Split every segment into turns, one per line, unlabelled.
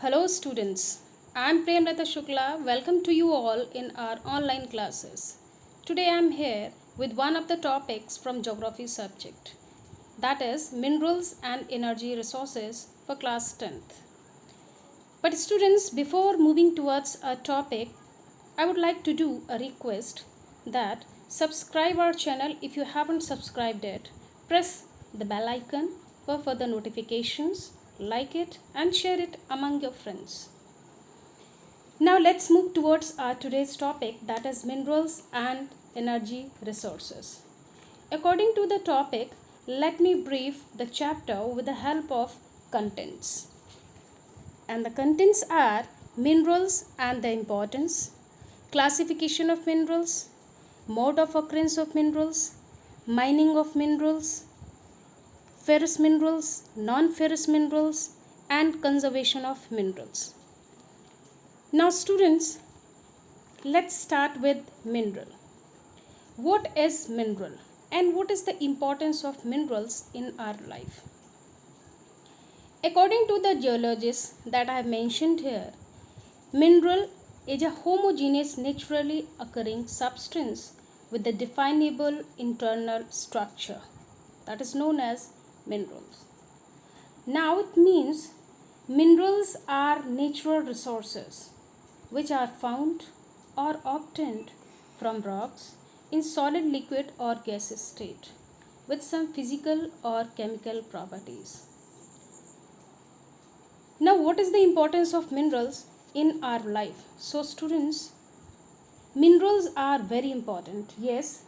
Hello students, I am Premlata Shukla. Welcome to you all in our online classes. Today I am here with one of the topics from geography subject, that is minerals and energy resources for class 10th. But students, before moving towards our topic, I would like to do a request that subscribe our channel if you haven't subscribed it. Press the bell icon for further notifications, like it and share it among your friends. Now let's move towards our today's topic, that is minerals and energy resources. According to the topic, let me brief the chapter with the help of contents. And the contents are minerals and the importance, classification of minerals, mode of occurrence of minerals, mining of minerals, ferrous minerals, non-ferrous minerals, and conservation of minerals. Now students, let's start with mineral. What is mineral and what is the importance of minerals in our life? According to the geologists that I have mentioned here, mineral is a homogeneous naturally occurring substance with a definable internal structure that is known as minerals. Now it means minerals are natural resources which are found or obtained from rocks in solid, liquid or gaseous state with some physical or chemical properties. Now what is the importance of minerals in our life? So students, minerals are very important. Yes,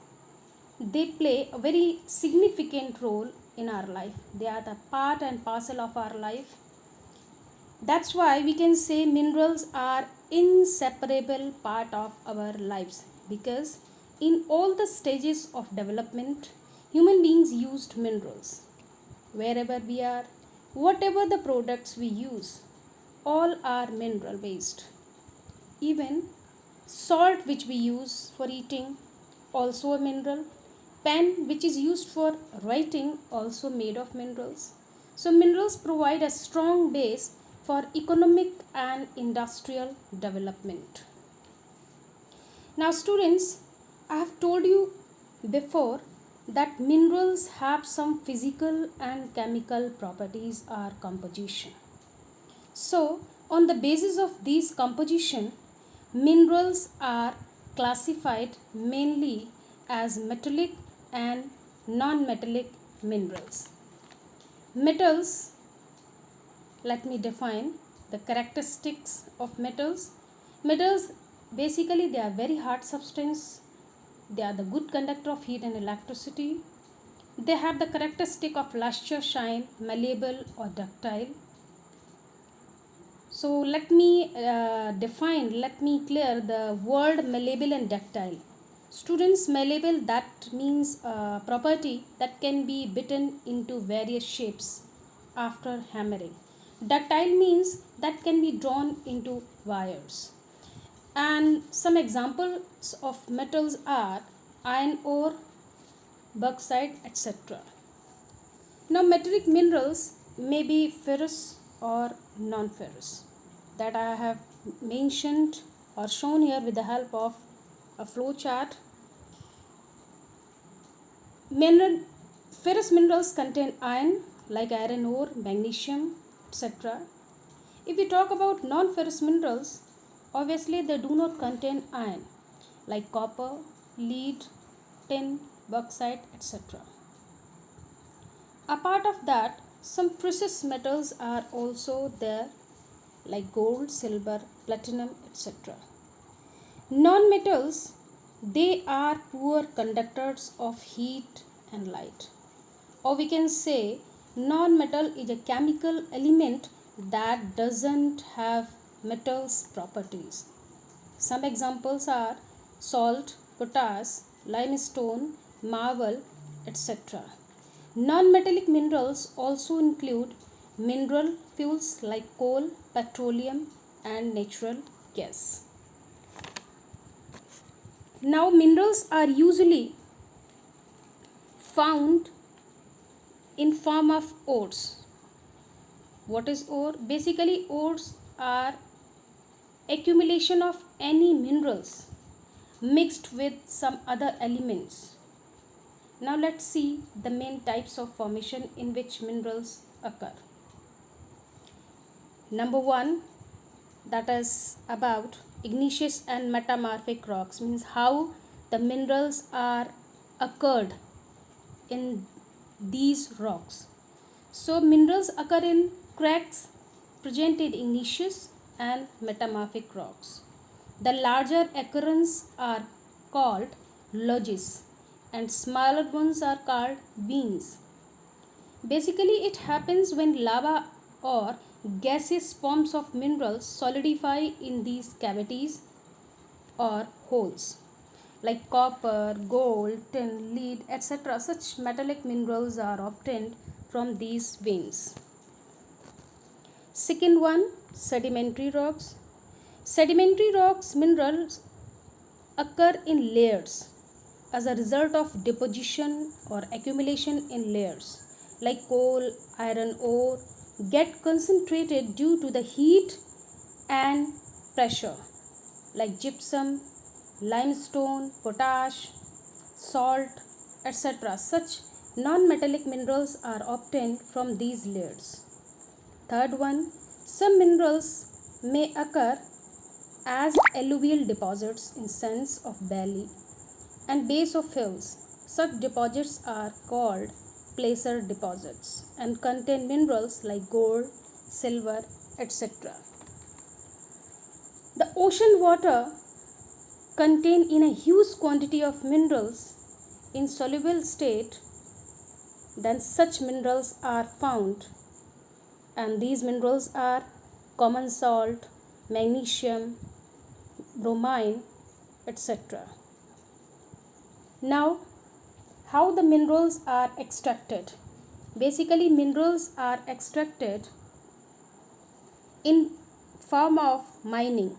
they play a very significant role in our life. They are the part and parcel of our life. That's why we can say minerals are inseparable part of our lives, because in all the stages of development human beings used minerals. Wherever we are, whatever the products we use, all are mineral based. Even salt which we use for eating, also a mineral. Pen which is used for writing, also made of minerals. So minerals provide a strong base for economic and industrial development. Now students, I have told you before that minerals have some physical and chemical properties or composition. So on the basis of these composition, minerals are classified mainly as metallic and non-metallic minerals. Metals, let me define the characteristics of metals. Metals basically they are very hard substance. They are the good conductor of heat and electricity. They have the characteristic of luster, shine, malleable or ductile. So let me clear the word malleable and ductile. Students, malleable, that means property that can be bitten into various shapes after hammering. Ductile means that can be drawn into wires. And some examples of metals are iron ore, bauxite, etc. Now metallic minerals may be ferrous or non-ferrous, that I have mentioned or shown here with the help of a flow chart. Ferrous minerals contain iron like iron ore, magnesium, etc. If we talk about non-ferrous minerals, obviously they do not contain iron like copper, lead, tin, bauxite, etc. Apart of that, some precious metals are also there like gold, silver, platinum, etc. Non-metals, they are poor conductors of heat and light. Or we can say non-metal is a chemical element that doesn't have metals properties. Some examples are salt, potash, limestone, marble, etc. Non-metallic minerals also include mineral fuels like coal, petroleum and natural gas. Now minerals are usually found in form of ores. What is ore? Basically ores are accumulation of any minerals mixed with some other elements. Now let's see the main types of formation in which minerals occur. Number one, that is about igneous and metamorphic rocks, means how the minerals are occurred in these rocks. So minerals occur in cracks present in igneous and metamorphic rocks. The larger occurrences are called lodges and smaller ones are called veins. Basically, it happens when lava or gaseous forms of minerals solidify in these cavities or holes like copper, gold, tin, lead, etc. Such metallic minerals are obtained from these veins. Second one, sedimentary rocks. Sedimentary rocks minerals occur in layers as a result of deposition or accumulation in layers like coal, iron ore get concentrated due to the heat and pressure like gypsum, limestone, potash, salt, etc. Such non-metallic minerals are obtained from these layers. Third one, some minerals may occur as alluvial deposits in sands of valley and base of hills. Such deposits are called placer deposits and contain minerals like gold, silver, etc. The ocean water contain in a huge quantity of minerals in soluble state, then such minerals are found, and these minerals are common salt, magnesium, bromine, etc. Now, how the minerals are extracted? Basically, minerals are extracted in form of mining.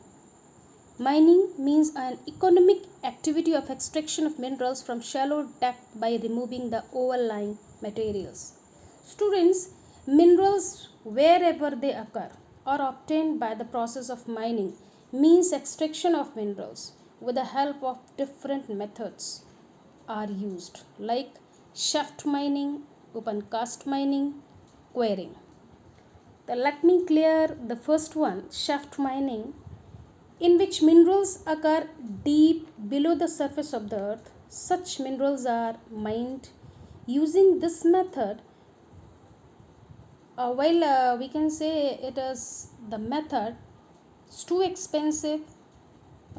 Mining means an economic activity of extraction of minerals from shallow depth by removing the overlying materials. Students, minerals wherever they occur are obtained by the process of mining, means extraction of minerals with the help of different methods are used like shaft mining, open cast mining, quarrying. Let me clear the first one, shaft mining, in which minerals occur deep below the surface of the earth. Such minerals are mined using this method. While we can say it is the method, it's too expensive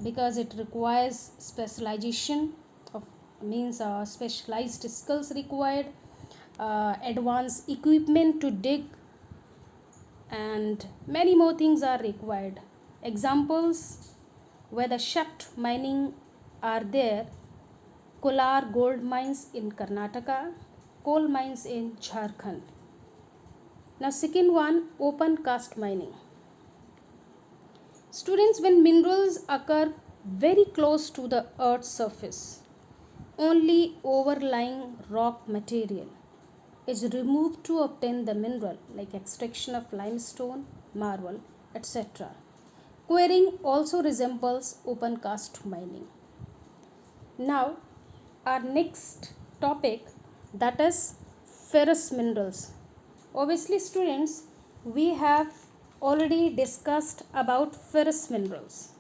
because it requires specialization of means specialized skills required, advanced equipment to dig, and many more things are required. Examples where the shaft mining are there: Kolar gold mines in Karnataka, coal mines in Jharkhand. Now second one, open cast mining. Students, when minerals occur very close to the earth's surface, only overlying rock material is removed to obtain the mineral, like extraction of limestone, marble, etc. Quarrying also resembles open cast mining. Now, our next topic, that is ferrous minerals. Obviously, students, we have already discussed about ferrous minerals,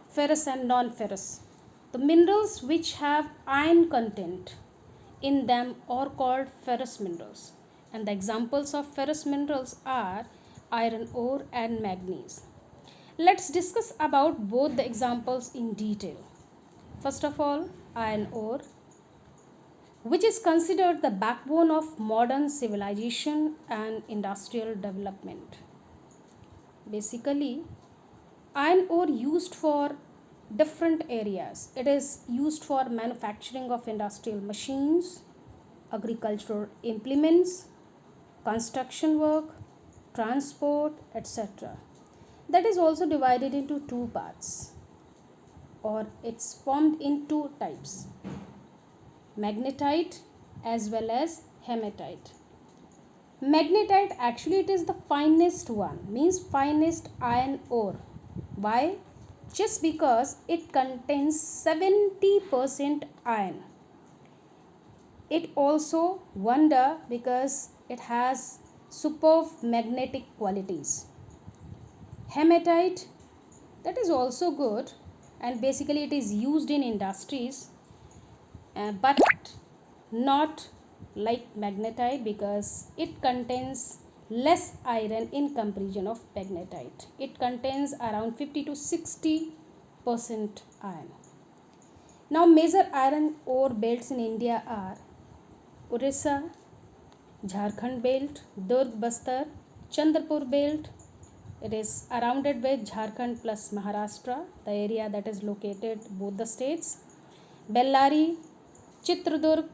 ferrous and non-ferrous. The minerals which have iron content in them are called ferrous minerals, and the examples of ferrous minerals are iron ore and manganese. Let's discuss about both the examples in detail. First of all, iron ore, which is considered the backbone of modern civilization and industrial development. Basically, iron ore used for different areas. It is used for manufacturing of industrial machines, agricultural implements, construction work, transport, etc. That is also divided into two parts, or it's formed in two types: magnetite as well as hematite. Magnetite actually it is the finest one, means finest iron ore. Why? Just because it contains 70% iron. It also wonder because it has superb magnetic qualities. Hematite, that is also good, and basically it is used in industries, but not like magnetite because it contains less iron in comparison of magnetite. It contains around 50 to 60% iron. Now major iron ore belts in India are Orissa, Jharkhand belt, Durg Bastar, Chandrapur belt. It is surrounded with Jharkhand plus Maharashtra, the area that is located both the states. Bellary, Chitradurg,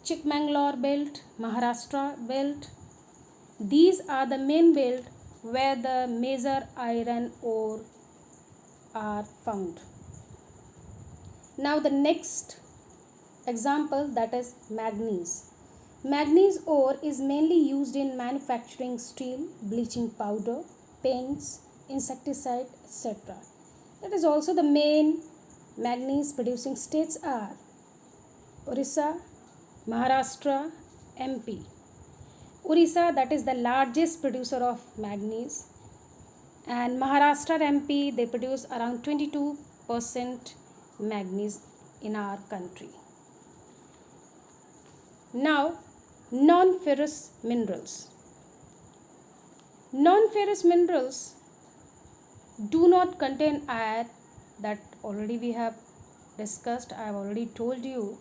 Chikmagalur belt, Maharashtra belt. These are the main belt where the major iron ore are found. Now the next example, that is manganese. Manganese ore is mainly used in manufacturing steel, bleaching powder, paints, insecticide, etc. That is also the main manganese producing states are Orissa, Maharashtra, MP. Orissa, that is the largest producer of manganese, and Maharashtra, MP, they produce around 22% manganese in our country. Now, non-ferrous minerals. Non-ferrous minerals do not contain iron, that already we have discussed. I have already told you,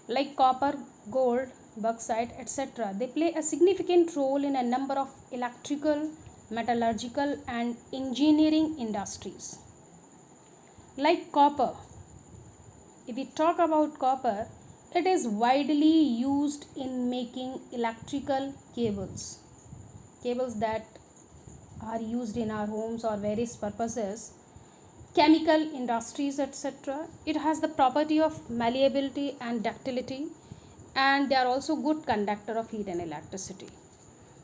like copper, gold, bauxite, etc. They play a significant role in a number of electrical, metallurgical, and engineering industries. Like copper, if we talk about copper, it is widely used in making electrical cables that are used in our homes or various purposes, chemical industries, etc. It has the property of malleability and ductility, and they are also good conductor of heat and electricity.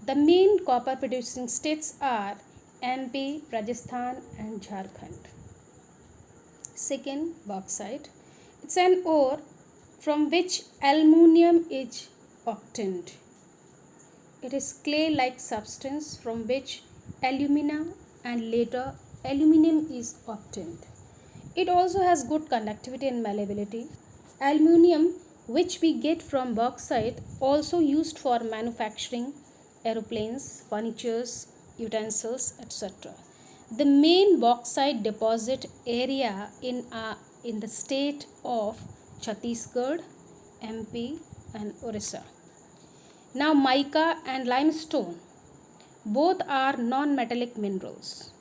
The main copper producing states are MP, Rajasthan, and Jharkhand. Second, bauxite. It's an ore from which aluminium is obtained. It is clay-like substance from which alumina and later aluminium is obtained. It also has good conductivity and malleability. Aluminium, which we get from bauxite, also used for manufacturing aeroplanes, furnitures, utensils, etc. The main bauxite deposit area in the state of Chhattisgarh, MP, and Orissa. Now, mica and limestone, both are non-metallic minerals.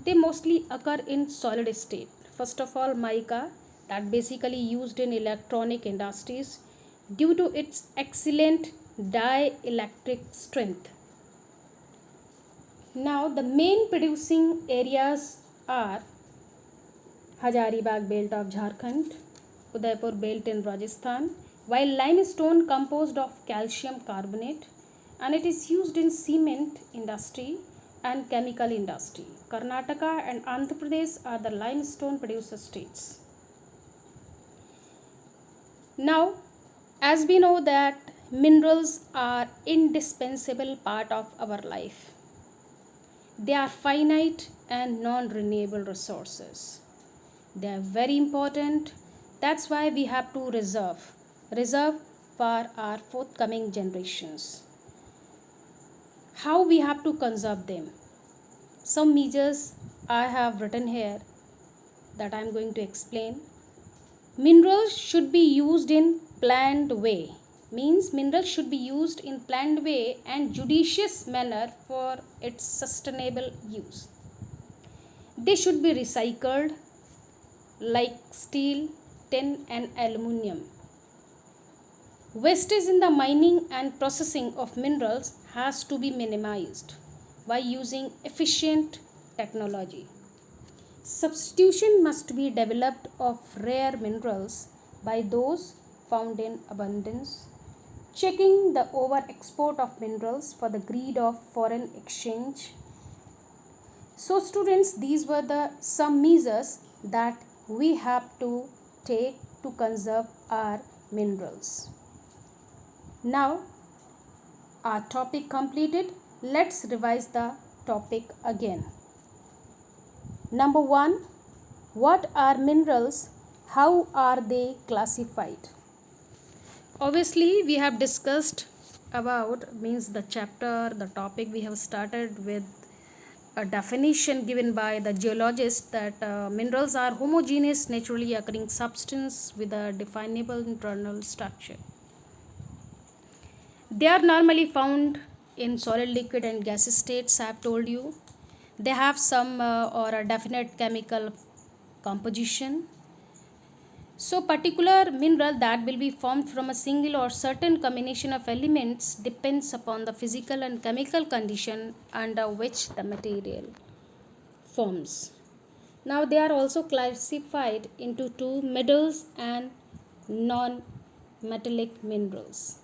They mostly occur in solid state. First of all, mica, that basically used in electronic industries due to its excellent dielectric strength. Now, the main producing areas are Hazaribagh belt of Jharkhand, Udaipur belt in Rajasthan, while limestone composed of calcium carbonate, and it is used in cement industry and chemical industry. Karnataka and Andhra Pradesh are the limestone producer states. Now, as we know that minerals are indispensable part of our life. They are finite and non-renewable resources. They are very important. That's why we have to reserve for our forthcoming generations. How we have to conserve them? Some measures I have written here that I am going to explain. Minerals should be used in planned way. Means minerals should be used in planned way and judicious manner for its sustainable use. They should be recycled like steel, tin, and aluminium. Wastage in the mining and processing of minerals has to be minimized by using efficient technology. Substitution must be developed of rare minerals by those found in abundance. checking the over export of minerals for the greed of foreign exchange. So, students, these were the some measures that we have to take to conserve our minerals. Now, our topic completed. Let's revise the topic again. Number 1, what are minerals? How are they classified? Obviously, we have discussed about means the chapter, the topic we have started with a definition given by the geologist that minerals are homogeneous naturally occurring substance with a definable internal structure. They are normally found in solid, liquid and gaseous states. I have told you they have some or a definite chemical composition. So particular mineral that will be formed from a single or certain combination of elements depends upon the physical and chemical condition under which the material forms. Now they are also classified into two: metals and non-metallic minerals.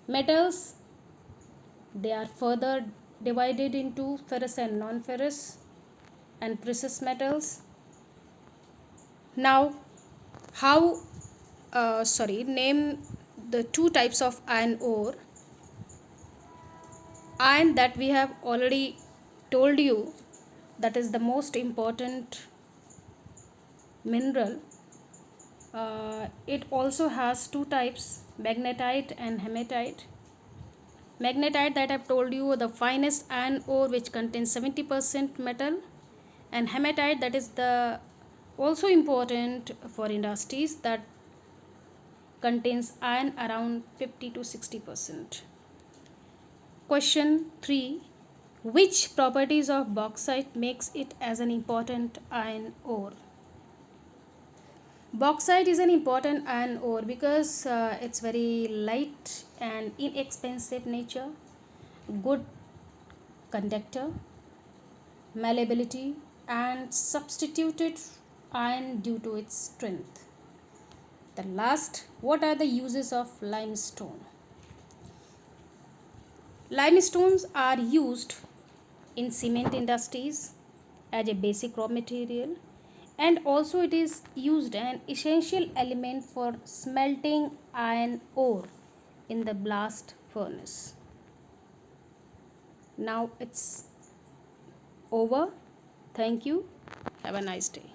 Metals, they are further divided into ferrous and non-ferrous and precious metals. Now how name the two types of iron ore. Iron that we have already told you, that is the most important mineral. It also has two types, magnetite and hematite. Magnetite, that I've told you, the finest iron ore which contains 70% metal, and hematite, that is the also important for industries, that contains iron around 50 to 60%. Question 3, which properties of bauxite makes it as an important iron ore? Bauxite is an important iron ore because it's very light and inexpensive nature, good conductor, malleability, and substituted iron due to its strength. The last, what are the uses of limestone? Limestones are used in cement industries as a basic raw material, and also it is used an essential element for smelting iron ore in the blast furnace. Now it's over. Thank you. Have a nice day.